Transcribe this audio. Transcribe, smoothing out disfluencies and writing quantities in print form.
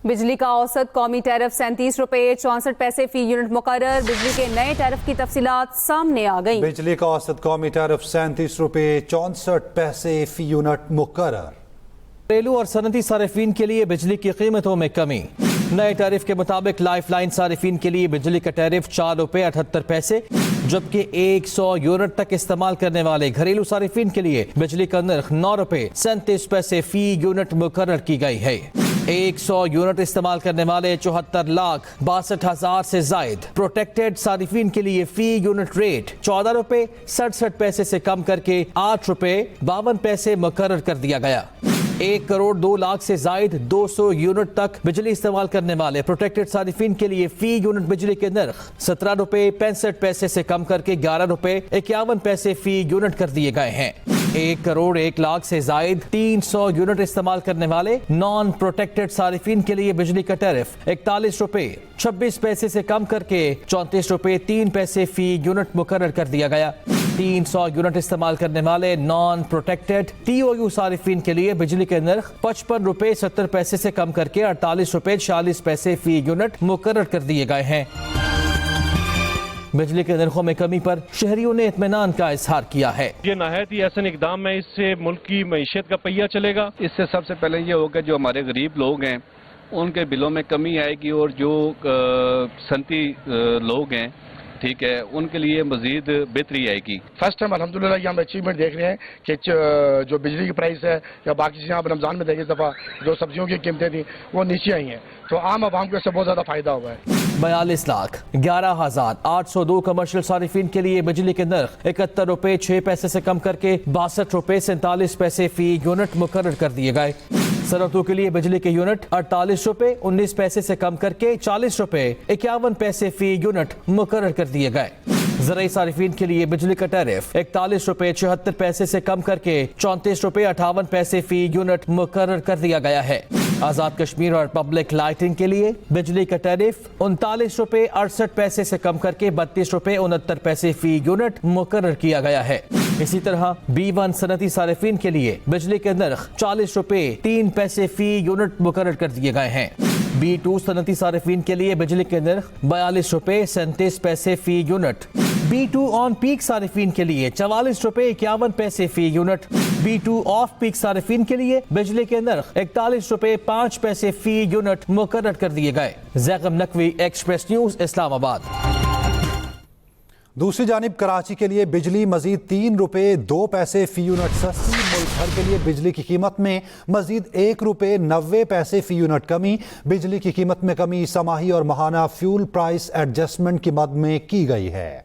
بجلی کا اوسط قومی ٹیرف 37 روپے 64 پیسے فی یونٹ مقرر۔ بجلی کے نئے ٹیرف کی تفصیلات سامنے آ گئیں۔ بجلی کا اوسط قومی ٹیرف 37 روپے 64 پیسے فی یونٹ مقرر۔ گھریلو اور صنعتی صارفین کے لیے بجلی کی قیمتوں میں کمی۔ نئے ٹیرف کے مطابق لائف لائن صارفین کے لیے بجلی کا ٹیرف 4 روپے 78 پیسے، جبکہ 100 یونٹ تک استعمال کرنے والے گھریلو صارفین کے لیے بجلی کا نرخ 9 روپے 37 پیسے فی یونٹ مقرر کی گئی ہے۔ 100 یونٹ استعمال کرنے والے 74,62,000 سے زائد پروٹیکٹڈ صارفین کے لیے فی یونٹ ریٹ 14 روپے 67 پیسے سے کم کر کے 8 روپے 52 پیسے مقرر کر دیا گیا۔ 1 کروڑ 2 لاکھ سے زائد 200 یونٹ تک بجلی استعمال کرنے والے پروٹیکٹڈ صارفین کے لیے فی یونٹ بجلی کے نرخ 17 روپے 65 پیسے سے کم کر کے 11 روپے 51 پیسے فی یونٹ کر دیے گئے ہیں۔ 1 کروڑ 1 لاکھ سے زائد 300 یونٹ استعمال کرنے والے نان پروٹیکٹڈ صارفین کے لیے بجلی کا ٹیرف 41 روپے 26 پیسے سے کم کر کے 34 روپے 3 پیسے فی یونٹ مقرر کر دیا گیا۔ 300 یونٹ استعمال کرنے والے naan protected T O you صارفین کے لیے بجلی کے نرخ 55 روپے 70 پیسے سے کم کر کے 48 روپے 46 پیسے فی یونٹ مقرر کر دیے گئے ہیں۔ بجلی کے نرخوں میں کمی پر شہریوں نے اطمینان کا اظہار کیا ہے۔ یہ نہایت ہی احسن اقدام ہے، اس سے ملک کی معیشت کا پہیہ چلے گا۔ اس سے سب سے پہلے یہ ہوگا جو ہمارے غریب لوگ ہیں ان کے بلوں میں کمی آئے گی، اور جو صنعتی لوگ ہیں ٹھیک ہے ان کے لیے مزید بہتری آئے گی۔ فرسٹ ٹائم الحمدللہ یہ ہم اچیومنٹ دیکھ رہے ہیں کہ جو بجلی کی پرائس ہے یا باقی چیزیں آپ رمضان میں دیکھیں، اس دفعہ جو سبزیوں کی قیمتیں تھیں وہ نیچے آئی ہیں، تو عام عوام کو اس سے بہت زیادہ فائدہ ہوا ہے۔ 42,11,802 کمرشل صارفین کے لیے بجلی کے نرخ 71 روپے 6 پیسے سے کم کر کے 62 روپے 47 پیسے فی یونٹ مقرر کر دیے گئے۔ صنعتوں کے لیے بجلی کے یونٹ 48 روپے 19 پیسے سے کم کر کے 40 روپے 51 پیسے فی یونٹ مقرر کر دیے گئے۔ زرعی صارفین کے لیے بجلی کا ٹیرف 41 روپے 74 پیسے سے کم کر کے 34 روپے 58 پیسے فی یونٹ مقرر کر دیا گیا ہے۔ آزاد کشمیر اور پبلک لائٹنگ کے لیے بجلی کا ٹیرف 39 روپے 68 پیسے سے کم کر کے 32 روپے 69 پیسے فی یونٹ مقرر کیا گیا ہے۔ اسی طرح B1 صنعتی صارفین کے لیے بجلی کے نرخ 40 روپے 3 پیسے فی یونٹ مقرر کر دیے گئے ہیں۔ B2 صنعتی صارفین کے لیے بجلی کے نرخ 42 روپے 37 پیسے فی یونٹ۔ B2 آن پیک صارفین کے لیے 44 روپے 51 پیسے فی یونٹ۔ B2 آف پیک صارفین کے لیے بجلی کے نرخ 41 روپے 5 پیسے فی یونٹ مقرر کر دیے گئے۔ زیغم نقوی، ایکسپریس نیوز، اسلام آباد۔ دوسری جانب کراچی کے لیے بجلی مزید 3 روپے 2 پیسے فی یونٹ سستی۔ ملک بھر کے لیے بجلی کی قیمت میں مزید 1 روپے 90 پیسے فی یونٹ کمی۔ بجلی کی قیمت میں کمی سماہی اور ماہانہ فیول پرائس ایڈجسٹمنٹ کی مد میں کی گئی ہے۔